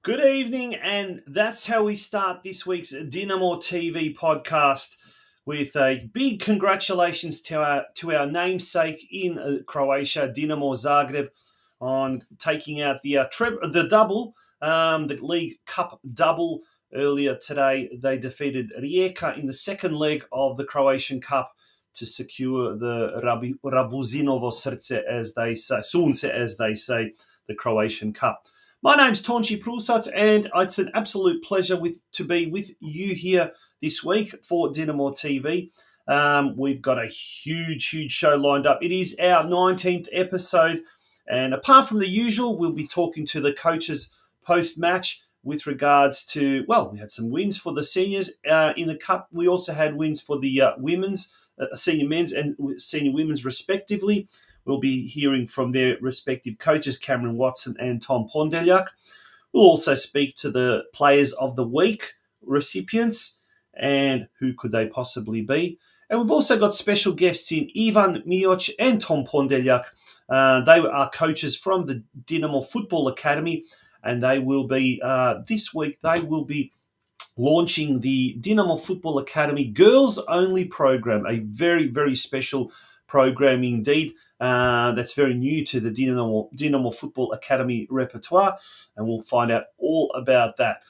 Good evening, and that's how we start this week's DinamoTV podcast with a big congratulations to our namesake in Croatia, Dinamo Zagreb, on taking out the double, the League Cup double earlier today. They defeated Rijeka in the second leg of the Croatian Cup to secure the Rabuzinovo Srce, as they say, Sunce, as they say, the Croatian Cup. My name's Tonchi Prusats, and it's an absolute pleasure to be with you here this week for DinamoTV. We've got a huge show lined up. It is our 19th episode, and apart from the usual, we'll be talking to the coaches post-match with regards to, we had some wins for the seniors in the Cup. We also had wins for the women's, senior men's and senior women's respectively. We'll be hearing from their respective coaches, Cameron Watson and Tom Pondeljak. We'll also speak to the Players of the Week recipients and who could they possibly be. And we've also got special guests in Ivan Mioch and Tom Pondeljak. They are coaches from the Dinamo Football Academy, and they will be, this week, they will be launching the Dinamo Football Academy Girls Only program, a very special program indeed. That's very new to the Dinamo Football Academy repertoire, and we'll find out all about that.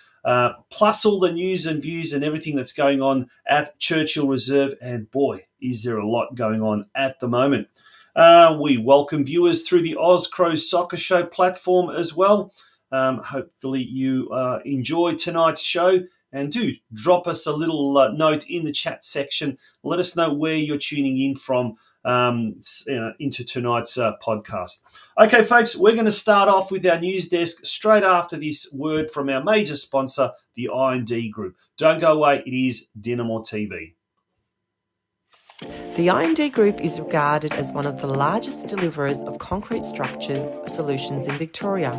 Plus all the news and views and everything that's going on at Churchill Reserve, and boy, is there a lot going on at the moment. We welcome viewers through the Oz Crows Soccer Show platform as well. Hopefully you enjoy tonight's show, and do drop us a little note in the chat section. Let us know where you're tuning in from into tonight's podcast. Okay, folks, we're going to start off with our news desk straight after this word from our major sponsor, the I&D Group. Don't go away. It is DinamoTV. The I&D Group is regarded as one of the largest deliverers of concrete structure solutions in Victoria.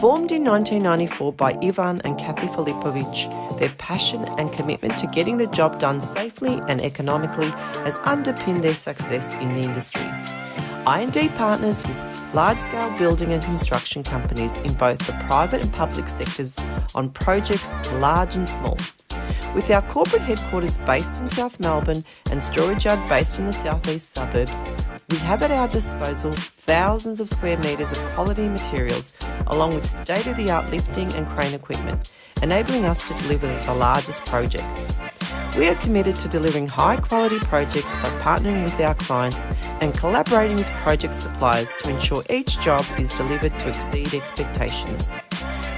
Formed in 1994 by Ivan and Kathy Filipovic, their passion and commitment to getting the job done safely and economically has underpinned their success in the industry. I&D partners with large-scale building and construction companies in both the private and public sectors on projects large and small. With our corporate headquarters based in South Melbourne and storage yard based in the southeast suburbs, we have at our disposal thousands of square metres of quality materials, along with state-of-the-art lifting and crane equipment, enabling us to deliver the largest projects. We are committed to delivering high-quality projects by partnering with our clients and collaborating with project suppliers to ensure each job is delivered to exceed expectations.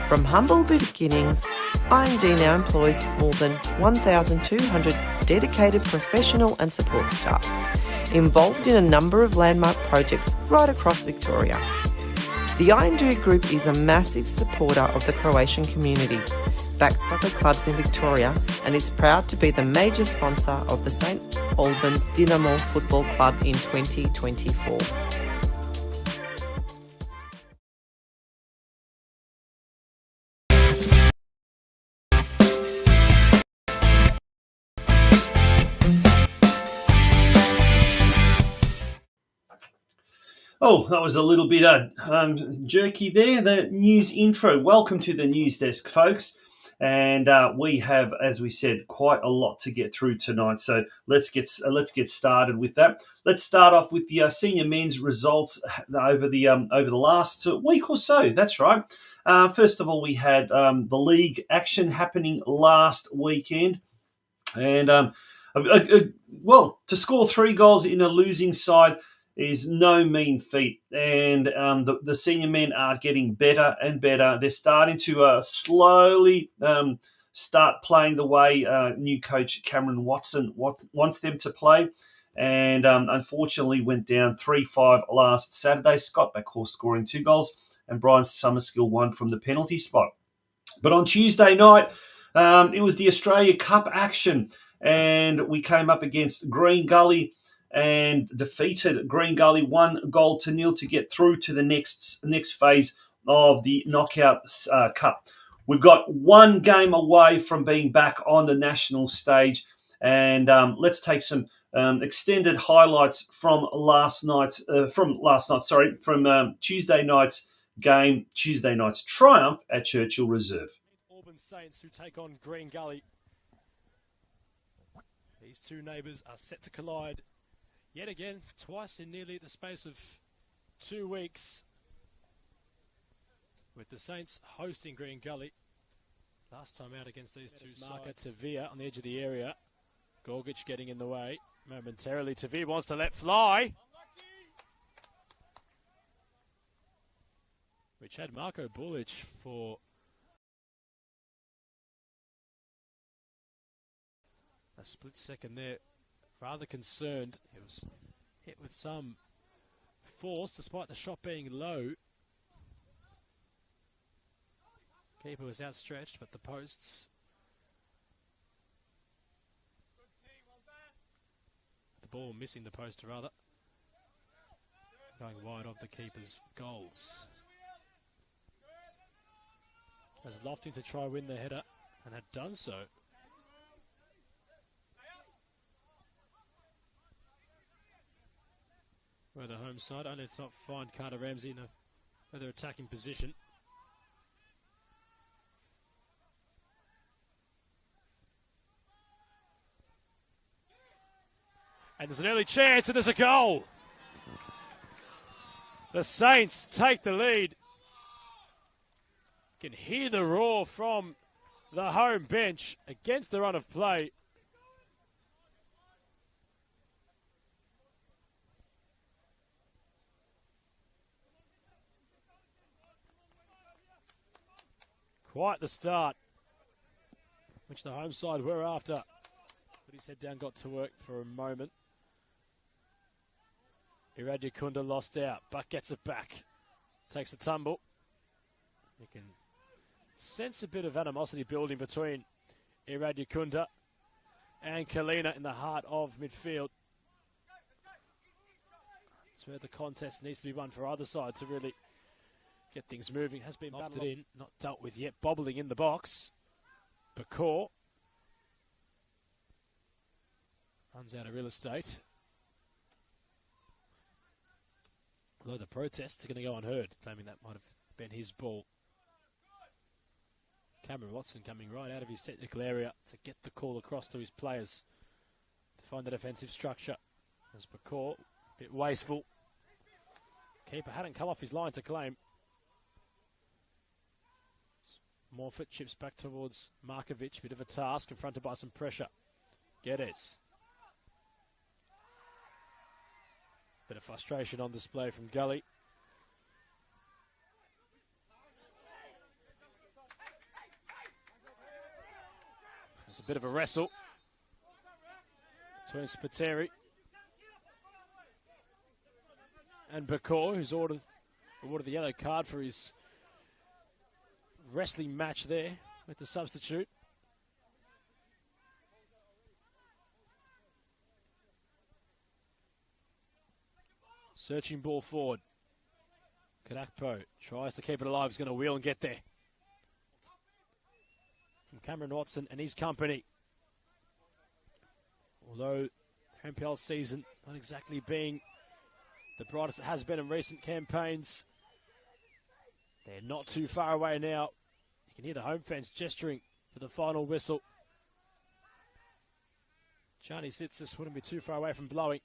From humble beginnings, I&D now employs more than 1,200 dedicated professional and support staff, involved in a number of landmark projects right across Victoria. The I&D Group is a massive supporter of the Croatian community, backed soccer clubs in Victoria, and is proud to be the major sponsor of the St Albans Dinamo Football Club in 2024. Oh, that was a little bit jerky there, the news intro. Welcome to the news desk, folks. And we have, as we said, quite a lot to get through tonight. So let's get started with that. Let's start off with the senior men's results over the last week or so. That's right. First of all, we had the league action happening last weekend, and to score 3 goals in a losing side is no mean feat, and the senior men are getting better and better. They're starting to slowly start playing the way new coach Cameron Watson wants them to play, and unfortunately went down 3-5 last Saturday. Scott Backhorse scoring 2 goals, and Brian Summerskill 1 from the penalty spot. But on Tuesday night, it was the Australia Cup action, and we came up against Green Gully and defeated Green Gully 1-0 to get through to the next phase of the Knockout Cup. We've got one game away from being back on the national stage, and let's take some extended highlights from Tuesday night's game, Tuesday night's triumph at Churchill Reserve. Auburn Saints, who take on Green Gully. These two neighbours are set to collide yet again, twice in nearly the space of 2 weeks, with the Saints hosting Green Gully. Last time out against these two sides. Marker Tavia on the edge of the area. Gorgic getting in the way momentarily. Tavia wants to let fly, which had Marco Bulic for a split second there. Rather concerned. He was hit with some force despite the shot being low. Keeper was outstretched, but the posts. The ball missing the post, rather. Going wide of the keeper's goals. As Lofting to try win the header, and had done so. Where the home side, only to not find Carter Ramsey in a further attacking position. And there's an early chance, and there's a goal. The Saints take the lead. You can hear the roar from the home bench against the run of play. Quite the start, which the home side were after. Put his head down, got to work for a moment. Iradikunda lost out, but gets it back. Takes a tumble. You can sense a bit of animosity building between Iradikunda and Kalina in the heart of midfield. That's where the contest needs to be won for either side to really get things moving. Has been batted in, not dealt with yet. Bobbling in the box. Bakor runs out of real estate. Although the protests are going to go unheard, claiming that might have been his ball. Cameron Watson coming right out of his technical area to get the call across to his players to find the defensive structure. As Bakor, a bit wasteful. Keeper hadn't come off his line to claim. Morfitt chips back towards Markovic. Bit of a task, confronted by some pressure. Geddes. Bit of frustration on display from Gully. There's a bit of a wrestle between Spiteri and Bakor, who's awarded the yellow card for his wrestling match there with the substitute. Searching ball forward. Kadakpo tries to keep it alive. He's going to wheel and get there. From Cameron Watson and his company. Although MPL season not exactly being the brightest it has been in recent campaigns, they're not too far away now. You can hear the home fans gesturing for the final whistle. Chani Sitsis wouldn't be too far away from blowing.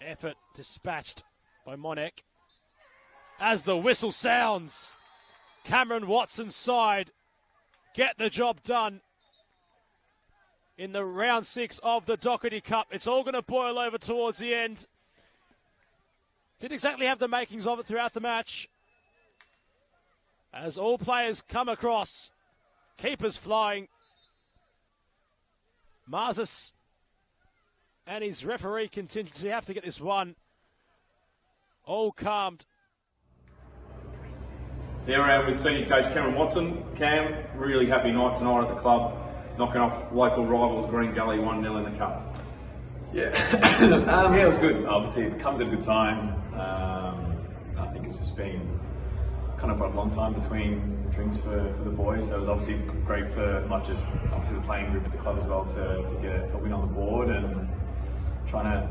Effort dispatched by Monek. As the whistle sounds, Cameron Watson's side get the job done in the round 6 of the Doherty Cup. It's all going to boil over towards the end. Didn't exactly have the makings of it throughout the match. As all players come across, keepers flying. Marzis and his referee contingency have to get this one all calmed. Here I am with senior coach Cameron Watson. Cam, really happy night tonight at the club, knocking off local rivals Green Gully 1-0 in the cup. Yeah, yeah, it was good. Obviously, it comes at a good time. I think it's just been kind of a long time between drinks for the boys. So it was obviously great for not just obviously the playing group at the club as well to get a win on the board and trying to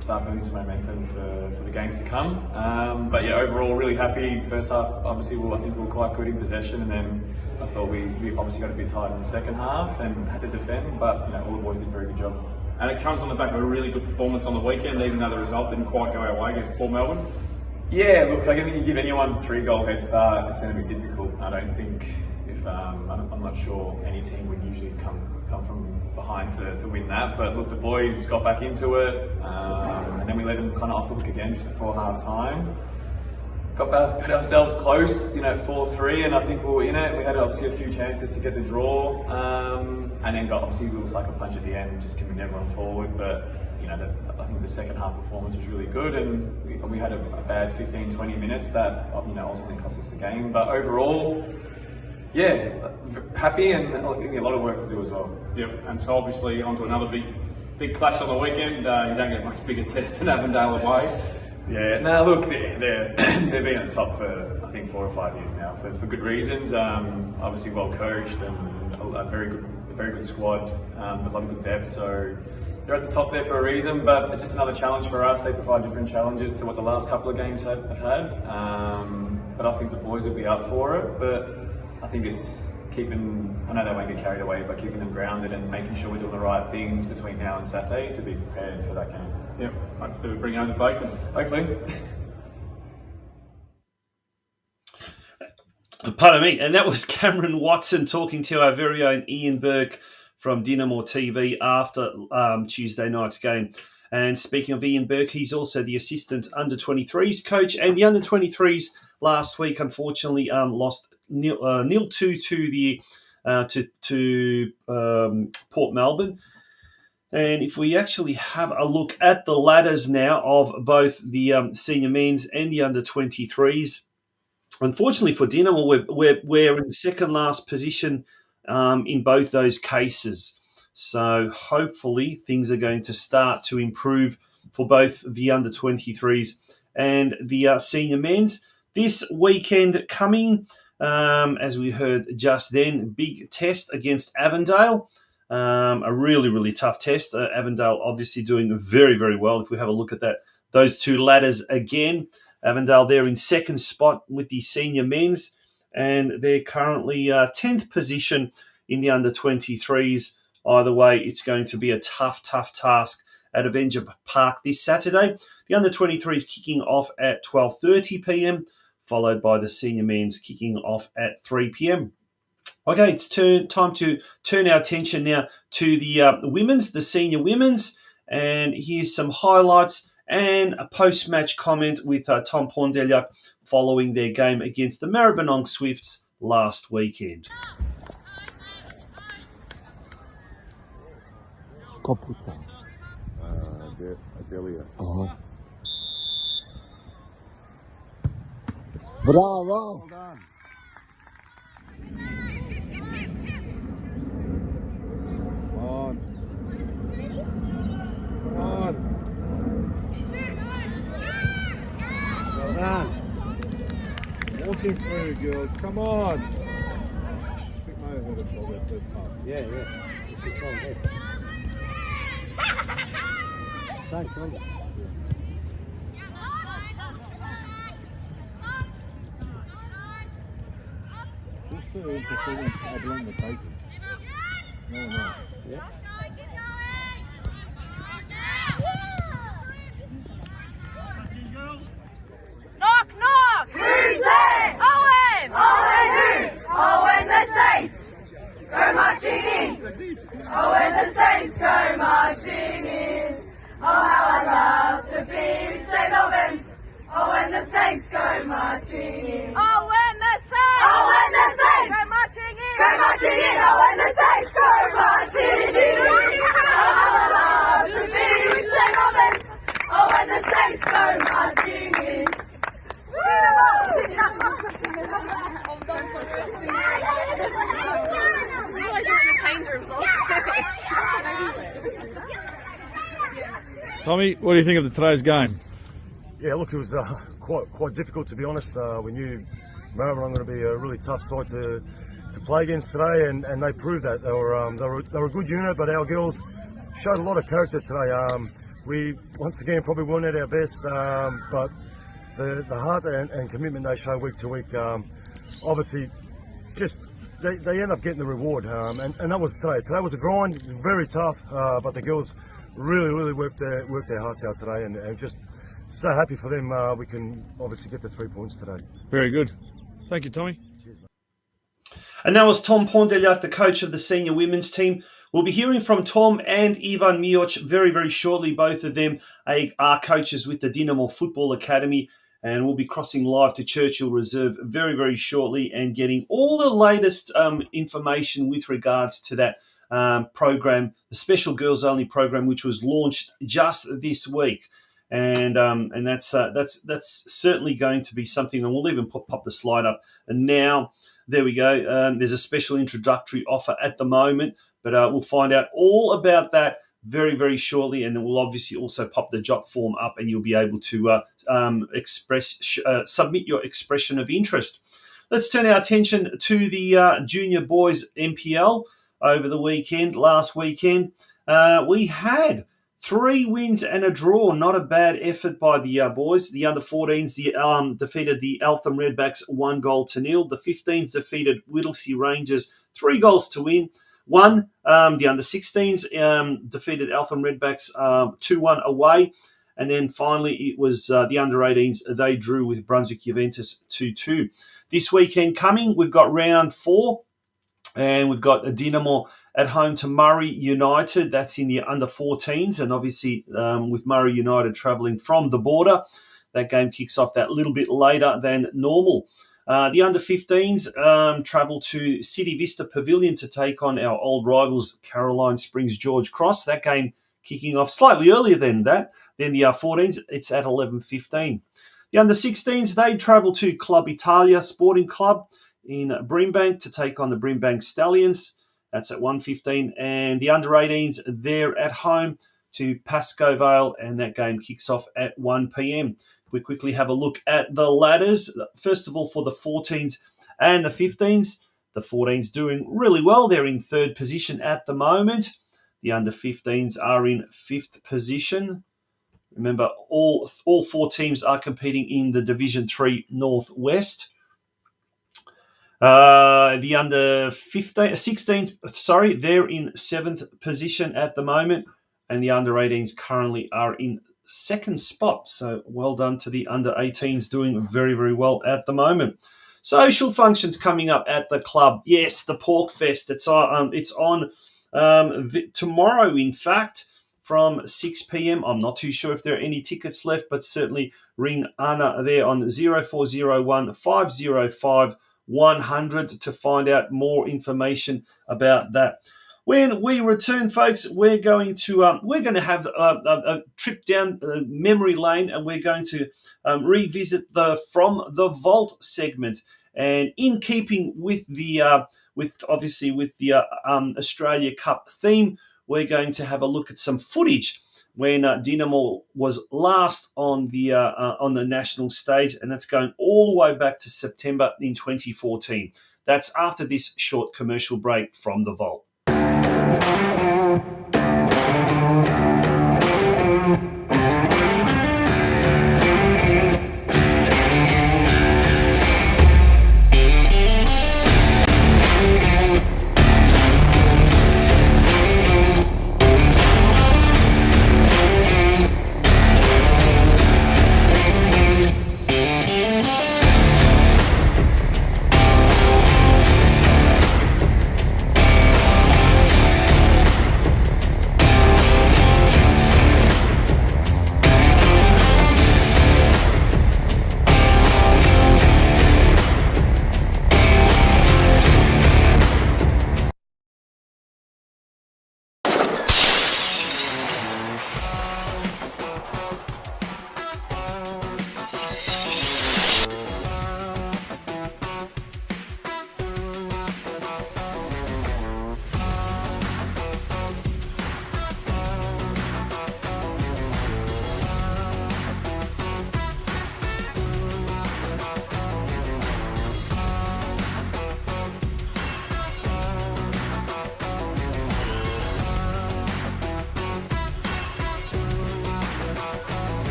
start building some momentum for the games to come. But yeah, overall really happy. First half, obviously, I think we were quite good in possession, and then I thought we obviously got a bit tired in the second half and had to defend. But all the boys did a very good job. And it comes on the back of a really good performance on the weekend, even though the result didn't quite go our way against Port Melbourne. Yeah, look, I think you give anyone 3-goal head start, it's going to be difficult. I don't think if I'm not sure any team would usually come from behind to win that. But look, the boys got back into it, and then we let them kind of off the hook again just before half time. Put ourselves close, at 4-3, and I think we were in it. We had obviously a few chances to get the draw, and then got obviously a little sucker punch at the end, just giving everyone forward. But I think the second half performance was really good, and we had a bad 15-20 minutes that ultimately cost us the game. But overall, yeah, happy, and a lot of work to do as well. Yep, and so obviously onto another big clash on the weekend. You don't get a much bigger test than Avondale away. Yeah, no, look, they've been at the top for I think 4 or 5 years now for good reasons. Obviously well coached and a very good squad, a lot of good depth. So they're at the top there for a reason. But it's just another challenge for us. They provide different challenges to what the last couple of games have had. But I think the boys will be up for it. But I think it's I know they won't get carried away, but keeping them grounded and making sure we're doing the right things between now and Saturday to be prepared for that game. Yep, hopefully we bring home the bacon. Hopefully. Pardon me. And that was Cameron Watson talking to our very own Ian Burke from DinamoTV after Tuesday night's game. And speaking of Ian Burke, he's also the assistant under-23s coach, and the under-23s last week unfortunately lost 0-2 to Port Melbourne. And if we actually have a look at the ladders now of both the senior men's and the under-23s, unfortunately for Dinamo, we're in the second last position in both those cases. So hopefully things are going to start to improve for both the under-23s and the senior men's. This weekend coming, as we heard just then, big test against Avondale. A really, really tough test. Avondale obviously doing very, very well. If we have a look at those two ladders again, Avondale there in second spot with the senior men's, and they're currently 10th position in the under-23s. Either way, it's going to be a tough task at Avenger Park this Saturday. The under-23s kicking off at 12:30 p.m, followed by the senior men's kicking off at 3 p.m. Okay, it's time to turn our attention now to the women's, the senior women's, and here's some highlights and a post-match comment with Tom Porndelia following their game against the Maribyrnong Swifts last weekend. Kaputa. Adelia. Bravo! Well done. Come on. Well done. Walking through, girls. Come on. Quick move with it for that first half. Yeah. Keep going, yeah. Thanks, mate. Just the performance of along the coaches. No. Yeah. Knock, knock! Who's there? Owen! Owen who? Owen the Saints! Go marching in! Owen the Saints go marching in! Oh, how I love to be St. Albans! Owen the Saints go marching in! Owen the Saints! Owen the Saints! Go marching in! Go marching in! Owen the Saints go marching in! Oh, how I love to be St. Albans! Owen the Saints go marching in! Tommy, what do you think of today's game? Yeah, look, it was quite difficult, to be honest. We knew Maribyrnong going to be a really tough side to play against today, and they proved that. They were a good unit, but our girls showed a lot of character today. we once again probably weren't at our best, but the heart and commitment they show week to week, obviously, just they end up getting the reward, and that was today. Today was a grind, very tough, but the girls really worked their hearts out today, and just so happy for them. We can obviously get the 3 points today. Very good. Thank you, Tommy. And that was Tom Pondeljak, the coach of the senior women's team. We'll be hearing from Tom and Ivan Mioch very shortly. Both of them are coaches with the Dinamo Football Academy, and we'll be crossing live to Churchill Reserve very shortly and getting all the latest information with regards to that program, the Special Girls Only program, which was launched just this week. And that's certainly going to be something, and we'll even pop the slide up. And now, there we go. There's a special introductory offer at the moment, but we'll find out all about that very shortly, and then we'll obviously also pop the job form up, and you'll be able to submit your expression of interest. Let's turn our attention to the Junior Boys NPL over the weekend. Last weekend, we had 3 wins and a draw. Not a bad effort by the boys. The under-14s defeated the Eltham Redbacks 1-0. The 15s defeated Whittlesea Rangers 3-1. The under-16s defeated Eltham Redbacks 2-1 away. And then finally, it was the under-18s. They drew with Brunswick Juventus 2-2. This weekend coming, we've got round 4. And we've got a Dinamo at home to Murray United. That's in the under-14s. And obviously, with Murray United travelling from the border, that game kicks off that little bit later than normal. The under-15s travel to City Vista Pavilion to take on our old rivals, Caroline Springs George Cross. That game kicking off slightly earlier than that. Then the 14s, it's at 11:15. The under-16s, they travel to Club Italia Sporting Club in Brimbank to take on the Brimbank Stallions. That's at 1:15. And the under-18s, they're at home to Pascoe Vale, and that game kicks off at 1 p.m. We quickly have a look at the ladders. First of all, for the 14s and the 15s, the 14s doing really well. They're in 3rd position at the moment. The under-15s are in 5th position. Remember, all 4 teams are competing in the Division 3 Northwest. The under-16s, they're in 7th position at the moment, and the under-18s currently are in 2nd spot. So well done to the under-18s, doing very well at the moment. Social functions coming up at the club. Yes, the Pork Fest. It's on tomorrow, in fact, from 6 p.m. I'm not too sure if there are any tickets left, but certainly ring Anna there on 0401 505 100 to find out more information about that. When we return, folks, we're going to have a trip down memory lane, and we're going to revisit the From the Vault segment. And in keeping with the Australia Cup theme, we're going to have a look at some footage when Dinamo was last on the national stage, and that's going all the way back to September in 2014. That's after this short commercial break from the Vault.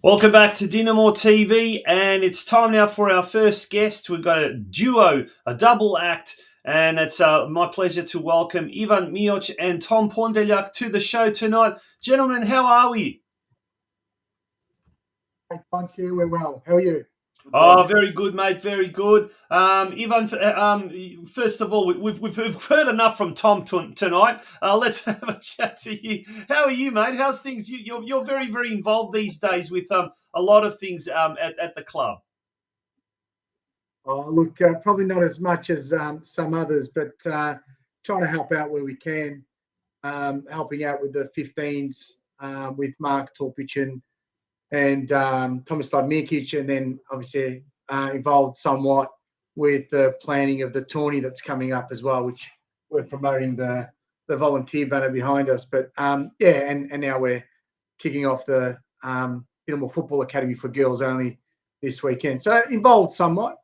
Welcome back to DinamoTV, and it's time now for our first guest. We've got a duo, a double act, and it's my pleasure to welcome Ivan Mioch and Tom Pondeljak to the show tonight. Gentlemen, how are we? Hey, thank you. We're well. How are you? Oh, very good, mate. Very good. Ivan, first of all, we've heard enough from Tom tonight. Let's have a chat to you. How are you, mate? How's things? You're very, very involved these days with a lot of things at the club. Oh, look, probably not as much as some others, but trying to help out where we can. Helping out with the 15s with Mark Torpic and Thomas Mikic, and then obviously involved somewhat with the planning of the tourney that's coming up as well, which we're promoting the volunteer banner behind us. But and now we're kicking off the Dinamo Football Academy for girls only this weekend. So involved somewhat.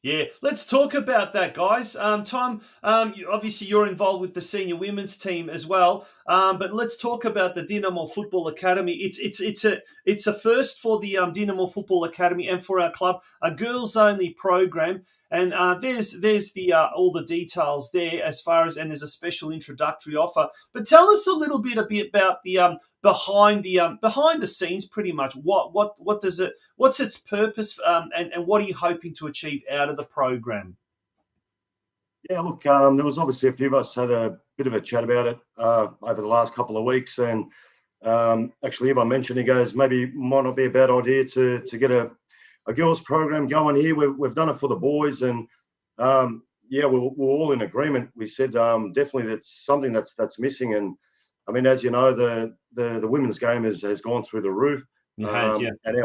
Yeah, let's talk about that, guys. Tom, obviously you're involved with the senior women's team as well. But let's talk about the Dinamo Football Academy. It's a first for the Dinamo Football Academy and for our club, a girls only program. And there's the all the details there as far as, and there's a special introductory offer. But tell us a little bit about the behind the scenes, pretty much. What does it? What's its purpose? And what are you hoping to achieve out of the program? Yeah, look, there was obviously a few of us had a bit of a chat about it over the last couple of weeks, and actually, Ivan mentioned, he goes, maybe might not be a bad idea to get a girls program going here. We've done it for the boys, and we're all in agreement. We said definitely that's something that's missing, and I mean, as you know, the women's game has gone through the roof. Yeah. And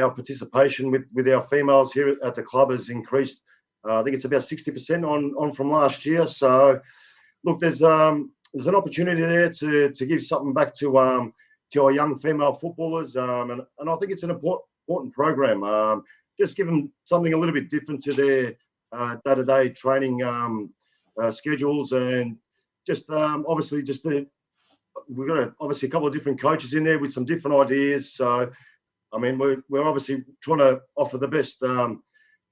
our participation with our females here at the club has increased. I think it's about 60% on from last year. So, look, there's an opportunity there to give something back to our young female footballers, and I think it's an important program. Just give them something a little bit different to their day-to-day training schedules, and just obviously we've got obviously a couple of different coaches in there with some different ideas. So, I mean, we're obviously trying to offer the best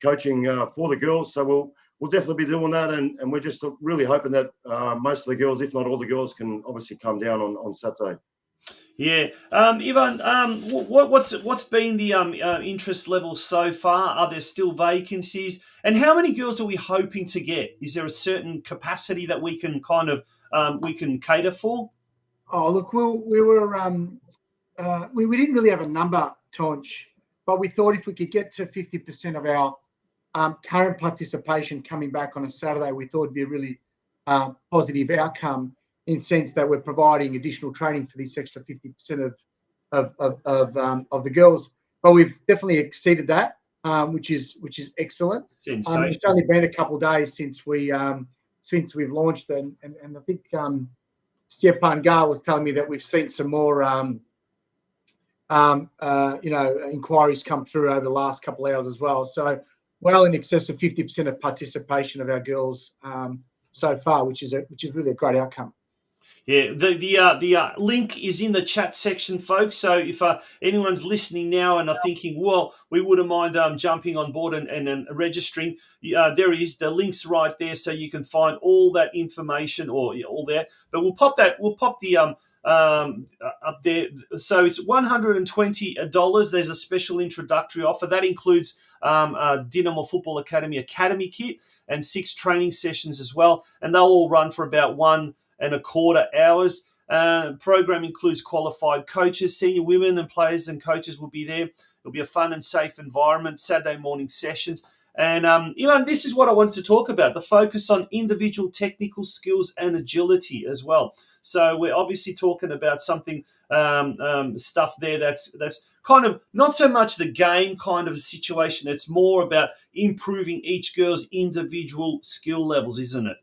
coaching for the girls. So we'll definitely be doing that, and we're just really hoping that most of the girls, if not all the girls, can obviously come down on Saturday. Yeah, Ivan, what's been the interest level so far? Are there still vacancies? And how many girls are we hoping to get? Is there a certain capacity that we can kind of we can cater for? Oh, look, we didn't really have a number, Tonch, but we thought if we could get to 50% of our current participation coming back on a Saturday, we thought it'd be a really positive outcome, in the sense that we're providing additional training for this extra 50% of the girls. But we've definitely exceeded that, which is excellent. It's only been a couple of days since we've launched, and I think Stepan Gar was telling me that we've seen some more inquiries come through over the last couple of hours as well. So well in excess of 50% of participation of our girls so far, which is really a great outcome. Yeah, the link is in the chat section, folks. So if anyone's listening now and are thinking, well, we wouldn't mind jumping on board and registering, there is the links right there, so you can find all that information or all there. But we'll pop the up there. So it's $120. There's a special introductory offer that includes Dinamo Football Academy kit and 6 training sessions as well, and they'll all run for about 1.25 hours. Program includes qualified coaches, senior women and players and coaches will be there. It'll be a fun and safe environment, Saturday morning sessions. And, this is what I wanted to talk about, the focus on individual technical skills and agility as well. So we're obviously talking about something, stuff there that's kind of not so much the game kind of situation. It's more about improving each girl's individual skill levels, isn't it?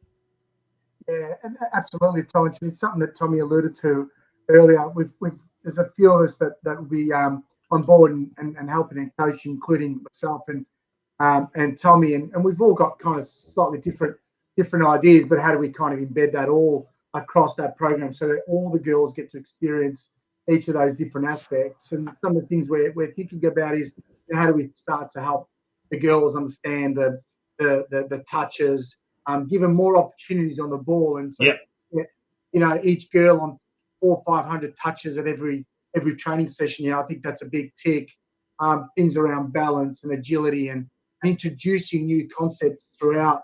Yeah, absolutely, Tom. It's something that Tommy alluded to earlier. There's a few of us that will be on board and helping and coaching, including myself and Tommy, and we've all got kind of slightly different ideas, but how do we kind of embed that all across that program so that all the girls get to experience each of those different aspects. And some of the things we're thinking about is, how do we start to help the girls understand the touches, give them more opportunities on the ball, and so each girl on 400 or 500 touches at every training session. I think that's a big tick. Things around balance and agility, and introducing new concepts throughout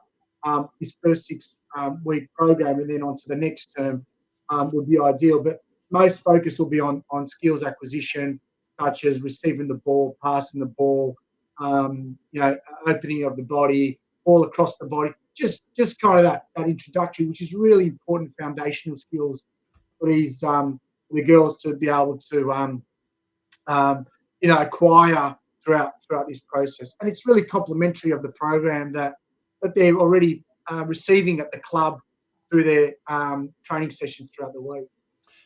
this first 6-week program, and then on to the next term would be ideal. But most focus will be on skills acquisition, touches, receiving the ball, passing the ball, opening of the body, all across the body. Just kind of that introductory, which is really important foundational skills for these the girls to be able to acquire throughout this process. And it's really complementary of the program that they're already receiving at the club through their training sessions throughout the week.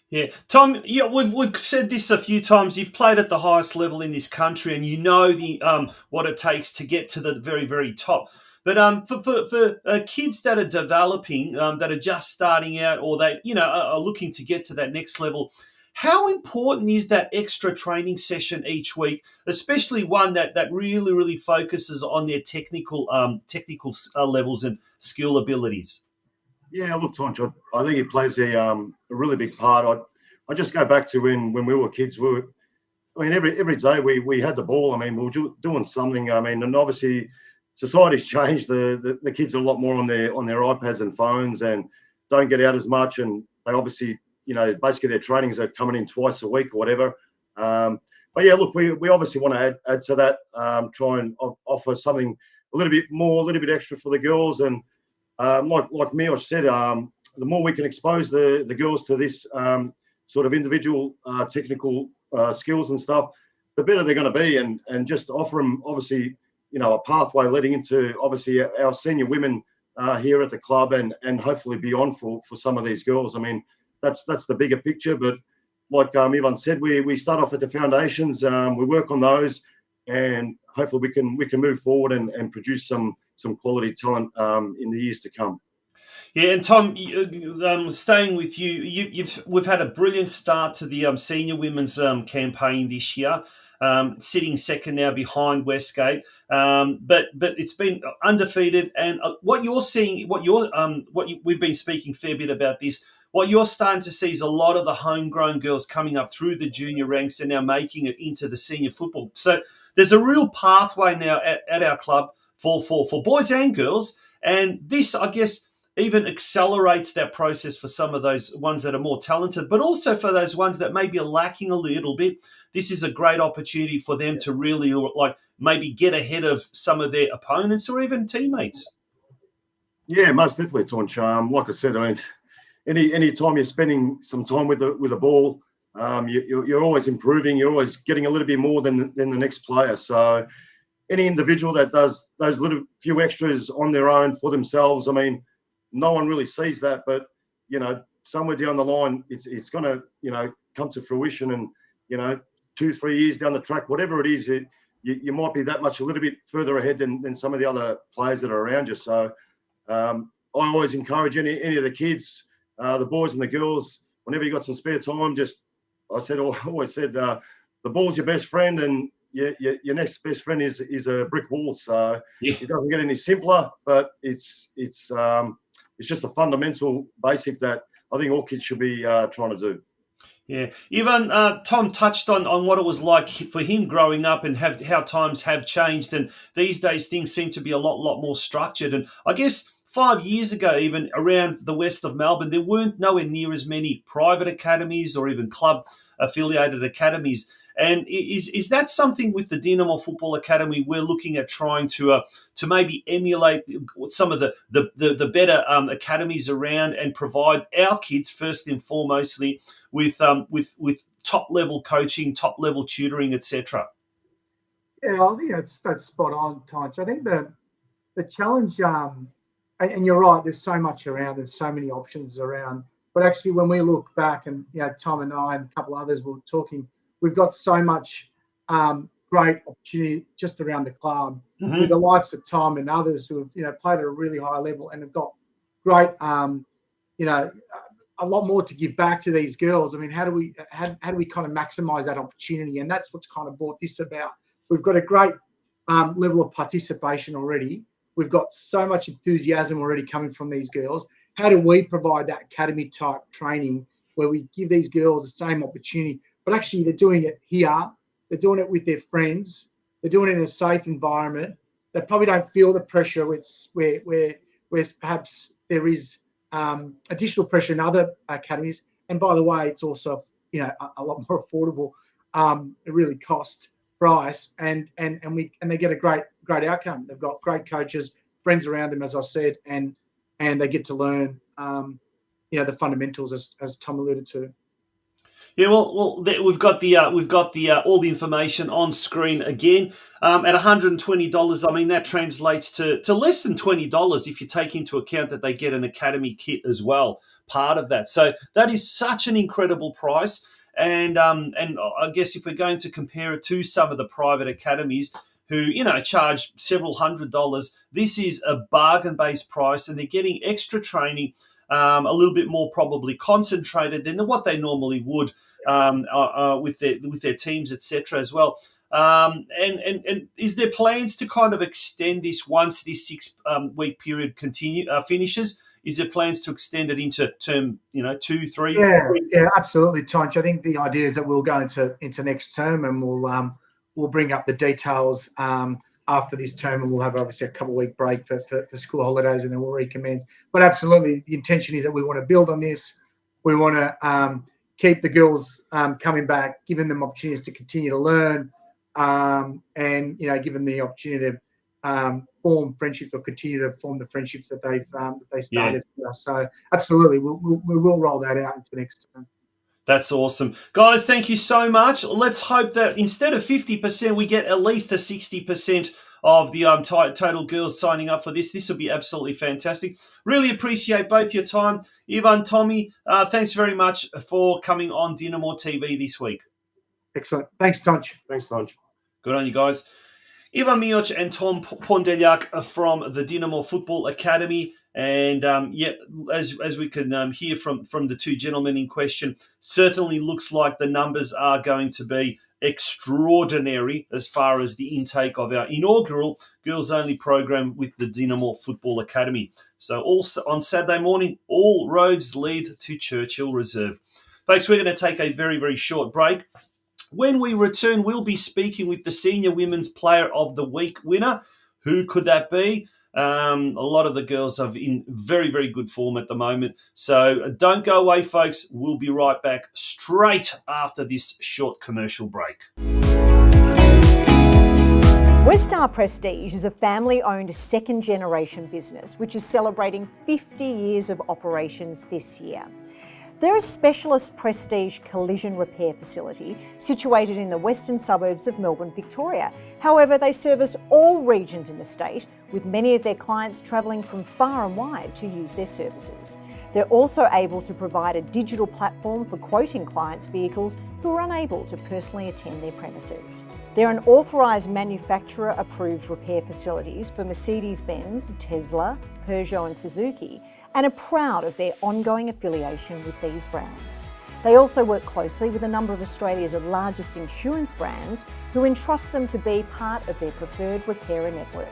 Yeah, Tom. Yeah, we've said this a few times. You've played at the highest level in this country, and you know the what it takes to get to the very, very top. But for kids that are developing, that are just starting out, or they are looking to get to that next level, how important is that extra training session each week, especially one that really, really focuses on their technical levels and skill abilities? Yeah, look, Tonch, I think it plays a really big part. I just go back to when we were kids. Every day we had the ball. We were doing something. And obviously society's changed. The kids are a lot more on their iPads and phones, and don't get out as much. And they obviously, basically their trainings are coming in twice a week or whatever. But yeah, look, we obviously want to add to that. Try and offer something a little bit more, a little bit extra for the girls. And like Mios said, the more we can expose the girls to this sort of individual technical skills and stuff, the better they're going to be. And just offer them, obviously, a pathway leading into, obviously, our senior women here at the club, and hopefully beyond for some of these girls. That's the bigger picture. But like Ivan said, we start off at the foundations, we work on those, and hopefully we can move forward and produce some quality talent in the years to come. Yeah, and Tom, staying with you, we've had a brilliant start to the senior women's campaign this year, sitting second now behind Westgate, but it's been undefeated. And what you're seeing, we've been speaking a fair bit about this. What you're starting to see is a lot of the homegrown girls coming up through the junior ranks and now making it into the senior football. So there's a real pathway now at our club for boys and girls, and this, I guess, even accelerates that process for some of those ones that are more talented, but also for those ones that maybe are lacking a little bit. This is a great opportunity for them to really maybe get ahead of some of their opponents or even teammates. Yeah, most definitely, Taunch. Like I said, any time you're spending some time with the ball, you're always improving. You're always getting a little bit more than the next player. So any individual that does those little few extras on their own for themselves, no one really sees that, but somewhere down the line, it's going to come to fruition, and 2-3 years down the track, whatever it is, you might be that much a little bit further ahead than some of the other players that are around you. So I always encourage any of the kids, the boys and the girls, whenever you got some spare time, I always said the ball's your best friend, and your next best friend is a brick wall. So It doesn't get any simpler, but it's just a fundamental basic that I think all kids should be trying to do. Yeah. Even Tom touched on what it was like for him growing up, and how times have changed. And these days things seem to be a lot more structured. And I guess 5 years ago, even around the west of Melbourne, there weren't nowhere near as many private academies or even club affiliated academies. And is that something with the Dinamo Football Academy we're looking at trying to maybe emulate some of the better academies around, and provide our kids first and foremostly with top level coaching, top level tutoring, etc. Yeah, I think that's spot on, Tynch. I think the challenge, and you're right, there's so much around, there's so many options around. But actually, when we look back, and Tom and I and a couple others were talking, we've got so much great opportunity just around the club, with the likes of Tom and others who have played at a really high level and have got great a lot more to give back to these girls. I mean, how do we kind of maximize that opportunity? And that's what's kind of brought this about. We've got a great level of participation already. We've got so much enthusiasm already coming from these girls. How do we provide that academy type training where we give these girls the same opportunity, but actually they're doing it here, they're doing it with their friends, they're doing it in a safe environment. They probably don't feel the pressure where perhaps there is additional pressure in other academies. And by the way, it's also a lot more affordable, really cost price, and they get a great outcome. They've got great coaches, friends around them, as I said, and they get to learn the fundamentals as Tom alluded to. Yeah, well, we've got the all the information on screen again. At $120, I mean that translates to less than $20 if you take into account that they get an academy kit as well, part of that. So that is such an incredible price. And I guess if we're going to compare it to some of the private academies who charge several $100s, this is a bargain-based price, and they're getting extra training. A little bit more probably concentrated than what they normally would with their teams, etc. as well. And is there plans to kind of extend this once this 6-week period finishes? Is there plans to extend it into term 2, 3? Yeah, absolutely, Tonch. I think the idea is that we'll go into next term, and we'll bring up the details after this term, and we'll have obviously a couple-week break for school holidays, and then we'll recommence. But absolutely, the intention is that we want to build on this. We want to keep the girls coming back, giving them opportunities to continue to learn, and give them the opportunity to form friendships, or continue to form the friendships that they started. Yeah. So absolutely, we will roll that out into next term. That's awesome. Guys, thank you so much. Let's hope that instead of 50%, we get at least a 60% of the total girls signing up for this. This will be absolutely fantastic. Really appreciate both your time. Ivan, Tommy, thanks very much for coming on DinamoTV this week. Excellent. Thanks, Tonch. Thanks, Tonch. Good on you guys. Ivan Mioch and Tom Pondeljak from the Dinamo Football Academy. And as we can hear from the two gentlemen in question, certainly looks like the numbers are going to be extraordinary as far as the intake of our inaugural girls-only program with the Dinamo Football Academy. So also on Saturday morning, all roads lead to Churchill Reserve. Folks, we're going to take a very, very short break. When we return, we'll be speaking with the Senior Women's Player of the Week winner. Who could that be? A lot of the girls are in very, very good form at the moment. So don't go away, folks. We'll be right back straight after this short commercial break. Westar Prestige is a family-owned second-generation business which is celebrating 50 years of operations this year. They're a specialist prestige collision repair facility situated in the western suburbs of Melbourne, Victoria. However, they service all regions in the state, with many of their clients travelling from far and wide to use their services. They're also able to provide a digital platform for quoting clients' vehicles who are unable to personally attend their premises. They're an authorised manufacturer-approved repair facilities for Mercedes-Benz, Tesla, Peugeot and Suzuki, and are proud of their ongoing affiliation with these brands. They also work closely with a number of Australia's largest insurance brands who entrust them to be part of their preferred repairer network.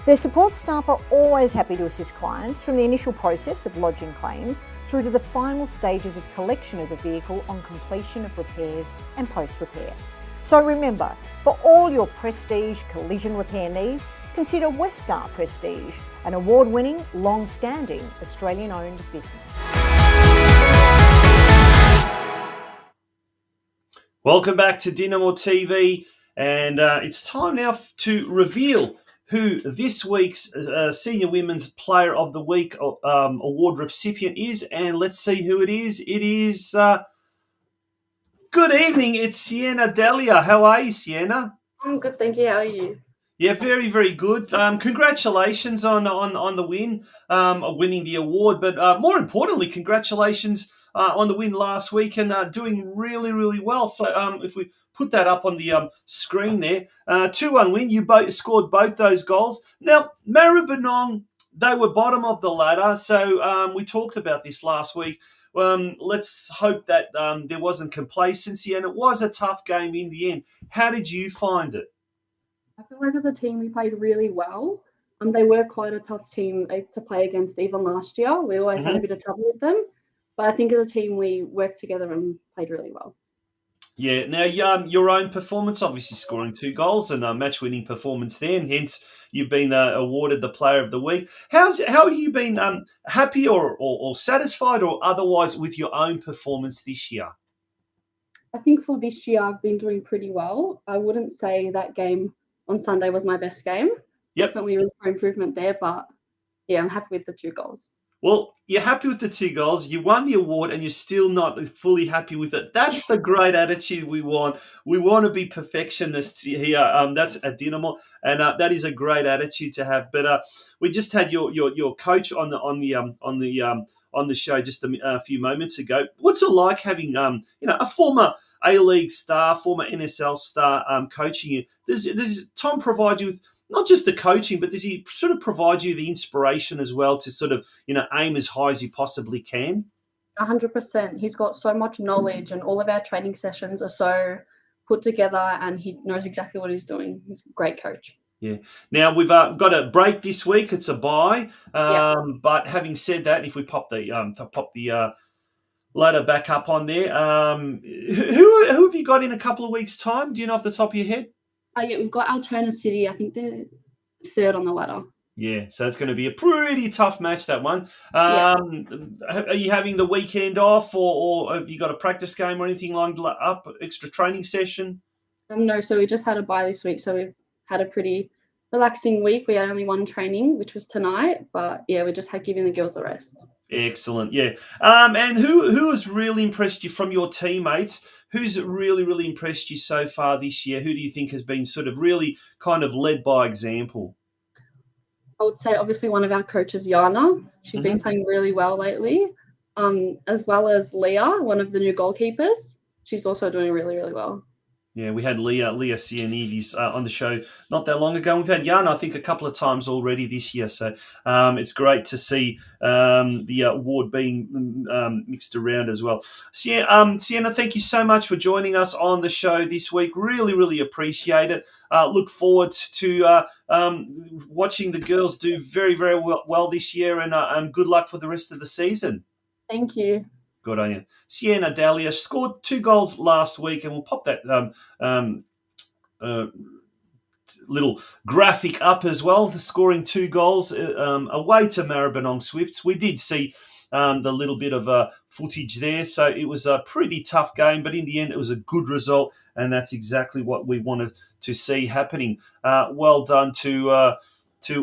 Their support staff are always happy to assist clients from the initial process of lodging claims through to the final stages of collection of the vehicle on completion of repairs and post-repair. So remember, for all your prestige collision repair needs, consider Westar Prestige, an award-winning, long-standing Australian-owned business. Welcome back to DinamoTV, and it's time now to reveal who this week's Senior Women's Player of the Week award recipient is, and let's see who it is. It is... Good evening, it's Sienna Delia. How are you, Sienna? I'm good, thank you. How are you? Yeah, very, very good. Congratulations on the win, winning the award. But more importantly, congratulations on the win last week and doing really, really well. So if we put that up on the screen there, 2-1 win. You both scored both those goals. Now, Maribyrnong, they were bottom of the ladder. So we talked about this last week. let's hope that there wasn't complacency, and it was a tough game in the end. How did you find it? I feel like as a team we played really well. They were quite a tough team to play against even last year. We always had a bit of trouble with them. But I think as a team we worked together and played really well. Yeah. Now, your own performance, obviously scoring 2 goals and a match-winning performance there, and hence you've been awarded the Player of the Week. How have you been happy or satisfied or otherwise with your own performance this year? I think for this year I've been doing pretty well. I wouldn't say that game on Sunday was my best game. Yep. Definitely room for improvement there, but yeah, I'm happy with the 2 goals. Well, you're happy with the 2 goals. You won the award, and you're still not fully happy with it. That's the great attitude we want. We want to be perfectionists here. That's at Dinamo, and that is a great attitude to have. But we just had your coach on the show just a few moments ago. What's it like having a former A-League star, former NSL star coaching you? Does Tom provide you with not just the coaching, but does he sort of provide you the inspiration as well to sort of, aim as high as you possibly can? 100%. He's got so much knowledge, and all of our training sessions are so put together, and he knows exactly what he's doing. He's a great coach. Yeah. Now, we've got a break this week. It's a bye. But having said that, if we pop the ladder back up on there, who have you got in a couple of weeks' time? Do you know off the top of your head? Yeah, we've got Altona City. I think they're 3rd on the ladder. Yeah, so it's going to be a pretty tough match, that one. Are you having the weekend off, or have you got a practice game or anything lined up, extra training session? No, so we just had a bye this week, so we've had a pretty relaxing week. We had only one training, which was tonight, but yeah, we just had giving the girls a rest. Excellent, yeah. And who has really impressed you from your teammates? Who's really, really impressed you so far this year? Who do you think has been sort of really kind of led by example? I would say obviously one of our coaches, Yana. She's been playing really well lately, as well as Leah, one of the new goalkeepers. She's also doing really, really well. Yeah, we had Leah Sianides on the show not that long ago. We've had Jan, I think, a couple of times already this year. So it's great to see the award being mixed around as well. Sienna, thank you so much for joining us on the show this week. Really, really appreciate it. Look forward to watching the girls do very, very well this year, and good luck for the rest of the season. Thank you. Good on you. Sienna Dahlia scored 2 goals last week, and we'll pop that little graphic up as well, scoring 2 goals away to Maribyrnong Swifts. We did see the little bit of footage there, so it was a pretty tough game, but in the end it was a good result, and that's exactly what we wanted to see happening. Well done to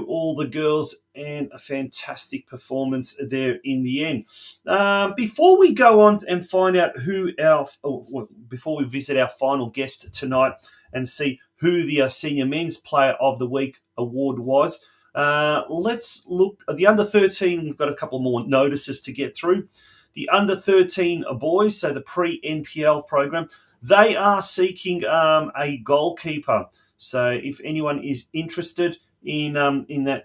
all the girls, and a fantastic performance there in the end. Before we go on and find out before we visit our final guest tonight and see who the Senior Men's Player of the Week award was, let's look at the under-13. We've got a couple more notices to get through. The under-13 boys, so the pre-NPL program, they are seeking a goalkeeper. So if anyone is interested in that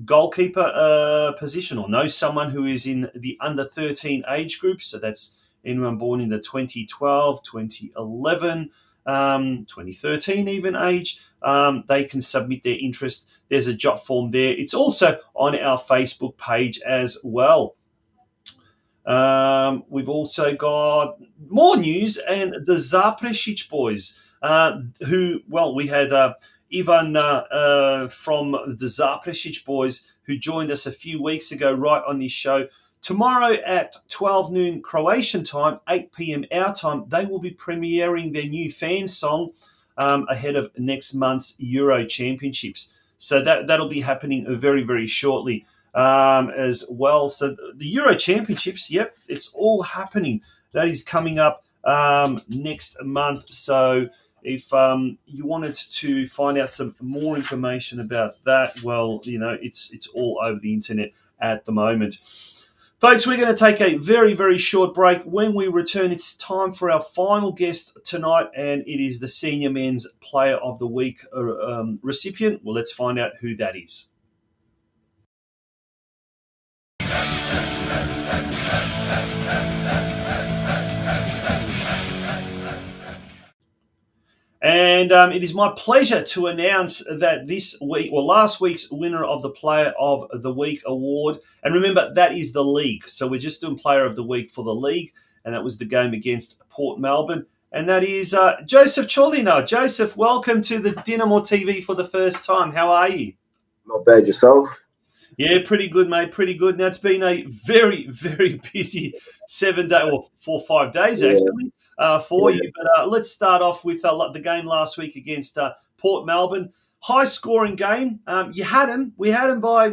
goalkeeper position, or knows someone who is in the under-13 age group, so that's anyone born in the 2012, 2011, 2013 even age, they can submit their interest. There's a job form there. It's also on our Facebook page as well. We've also got more news, and the Zaprešić boys, we had Ivan from the Zaprešić boys, who joined us a few weeks ago right on this show. Tomorrow at 12 noon Croatian time, 8 p.m. our time, they will be premiering their new fan song ahead of next month's Euro Championships. So that'll be happening very, very shortly as well. So the Euro Championships, yep, it's all happening. That is coming up next month. So if you wanted to find out some more information about that, well, it's all over the internet at the moment. Folks, we're going to take a very, very short break. When we return, it's time for our final guest tonight, and it is the Senior Men's Player of the Week recipient. Well, let's find out who that is. And it is my pleasure to announce that this week, or last week's winner of the Player of the Week award, and remember, that is the league. So we're just doing Player of the Week for the league, and that was the game against Port Melbourne. And that is Joseph Cholina. Joseph, welcome to the DinamoTV for the first time. How are you? Not bad yourself. Yeah, pretty good, mate. Pretty good. Now, it's been a very, very busy 7 day, or 4 or 5 days Yeah. actually, for you. But let's start off with the game last week against Port Melbourne. High scoring game. You had them. We had them by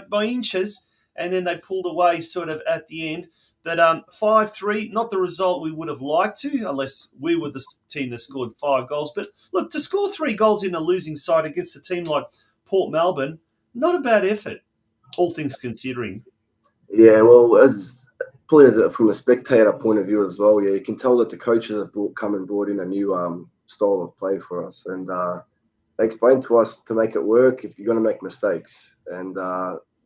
by inches, and then they pulled away sort of at the end. But 5-3, not the result we would have liked to, unless we were the team that scored 5 goals. But look, to score 3 goals in a losing side against a team like Port Melbourne, not a bad effort, all things considering. Yeah, well, as players from a spectator point of view as well, yeah, you can tell that the coaches have brought in a new style of play for us, and they explained to us to make it work if you're going to make mistakes. And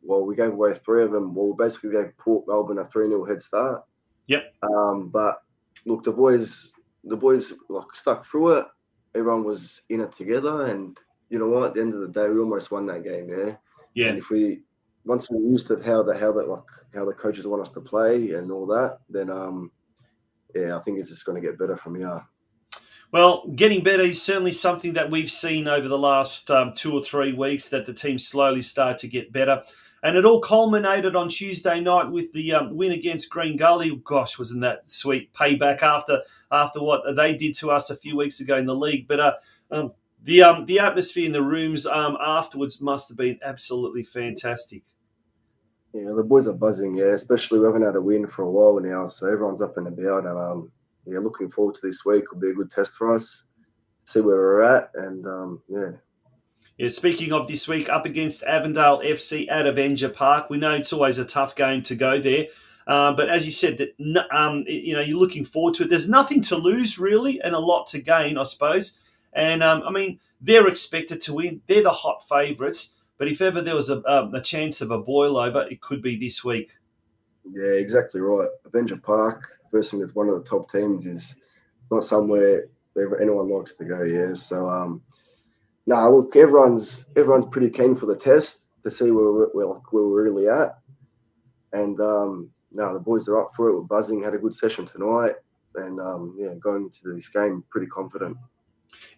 well, we gave away 3 of them. Well, we basically gave Port Melbourne a 3-0 head start. Yep. But look, the boys like stuck through it. Everyone was in it together, and you know what? At the end of the day, we almost won that game. Yeah. Yeah. And if once we're used to how the coaches want us to play and all that, then yeah, I think it's just going to get better from here. Well, getting better is certainly something that we've seen over the last 2 or 3 weeks, that the team slowly started to get better. And it all culminated on Tuesday night with the win against Green Gully. Gosh, wasn't that sweet payback after what they did to us a few weeks ago in the league. But the atmosphere in the rooms afterwards must have been absolutely fantastic. Yeah, the boys are buzzing. Yeah, especially we haven't had a win for a while now, so everyone's up and about. And yeah, looking forward to this week. It'll be a good test for us. See where we're at, and yeah. Yeah, speaking of this week, up against Avondale FC at Avenger Park. We know it's always a tough game to go there. But as you said, that you're looking forward to it. There's nothing to lose, really, and a lot to gain, I suppose. And, I mean, they're expected to win. They're the hot favourites. But if ever there was a chance of a boil-over, it could be this week. Yeah, exactly right. Avenger Park, versing with one of the top teams, is not somewhere anyone likes to go, yeah. So, look, everyone's pretty keen for the test to see where we're really at. And, the boys are up for it. We're buzzing, had a good session tonight. And, yeah, going into this game, pretty confident.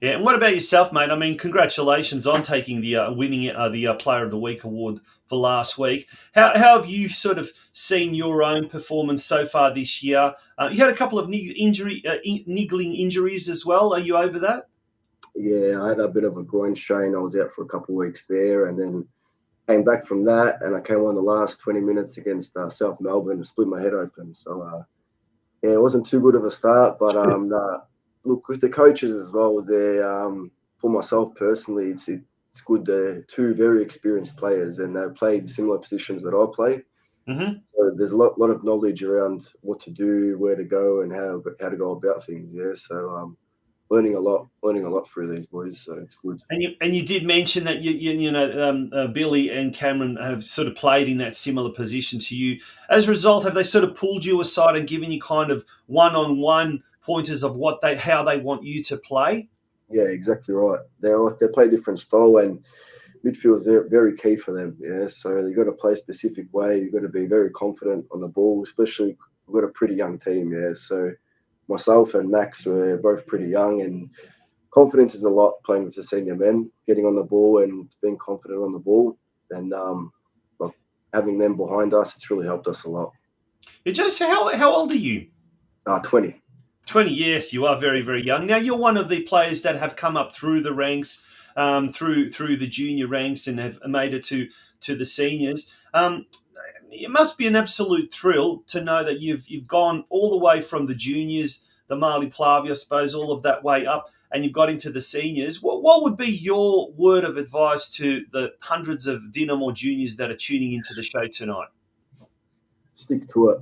Yeah, and what about yourself, mate? I mean, congratulations on taking the winning the Player of the Week award for last week. How have you sort of seen your own performance so far this year? You had a couple of niggling injuries as well. Are you over that? Yeah, I had a bit of a groin strain. I was out for a couple of weeks there, and then came back from that, and I came on the last 20 minutes against South Melbourne and split my head open. So, yeah, it wasn't too good of a start, but look, with the coaches as well, for myself personally, it's good. They're 2 very experienced players, and they've played similar positions that I play. Mm-hmm. So there's a lot of knowledge around what to do, where to go, and how to go about things. Yeah, so learning a lot through these boys. So it's good. And you did mention that Billy and Cameron have sort of played in that similar position to you. As a result, have they sort of pulled you aside and given you kind of one-on-one pointers of how they want you to play? Yeah, exactly right. They play different style, and midfield is very key for them. Yeah, so you've got to play a specific way. You've got to be very confident on the ball, especially we've got a pretty young team. Yeah, so myself and Max were both pretty young, and confidence is a lot playing with the senior men, getting on the ball and being confident on the ball, and having them behind us, it's really helped us a lot. Just how old are you? 20. 20 years. You are very, very young. Now, you're one of the players that have come up through the ranks, through the junior ranks, and have made it to the seniors. It must be an absolute thrill to know that you've gone all the way from the juniors, the Marley Plavi, I suppose, all of that way up, and you've got into the seniors. What would be your word of advice to the hundreds of Dinamo juniors that are tuning into the show tonight? Stick to it.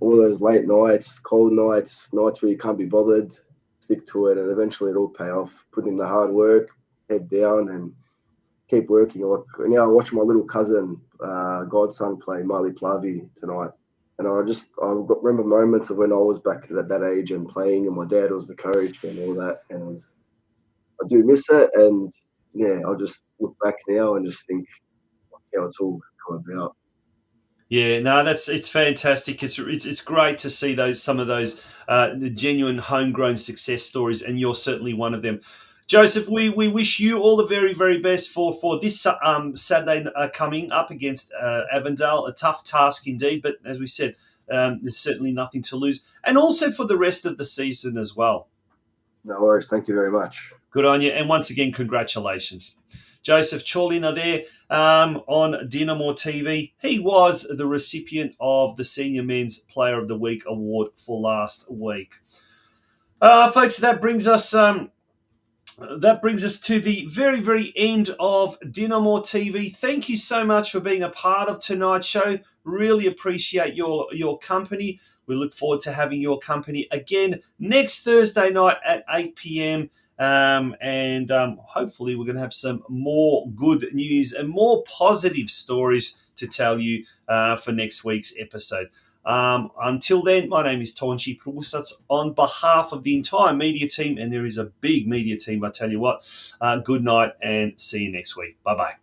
All those late nights, cold nights where you can't be bothered, stick to it, and eventually it'll pay off. Put in the hard work, head down, and keep working. I watched my little cousin, godson, play Marley Plavi tonight. And remember moments of when I was back at that age and playing, and my dad was the coach and all that. And I do miss it. And yeah, I'll just look back now and just think how it's all come about. Yeah, no, it's fantastic. It's great to see some of those the genuine homegrown success stories, and you're certainly one of them. Joseph, we wish you all the very very best for this Saturday coming up against Avondale. A tough task indeed, but as we said, there's certainly nothing to lose, and also for the rest of the season as well. No worries. Thank you very much. Good on you, and once again, congratulations. Joseph Chorlina there on DinamoTV. He was the recipient of the Senior Men's Player of the Week award for last week. Folks, that brings us to the very, very end of DinamoTV. Thank you so much for being a part of tonight's show. Really appreciate your company. We look forward to having your company again next Thursday night at 8 p.m. And hopefully we're going to have some more good news and more positive stories to tell you for next week's episode. Until then, my name is Tonchi Prusats on behalf of the entire media team, and there is a big media team, I tell you what. Good night and see you next week. Bye-bye.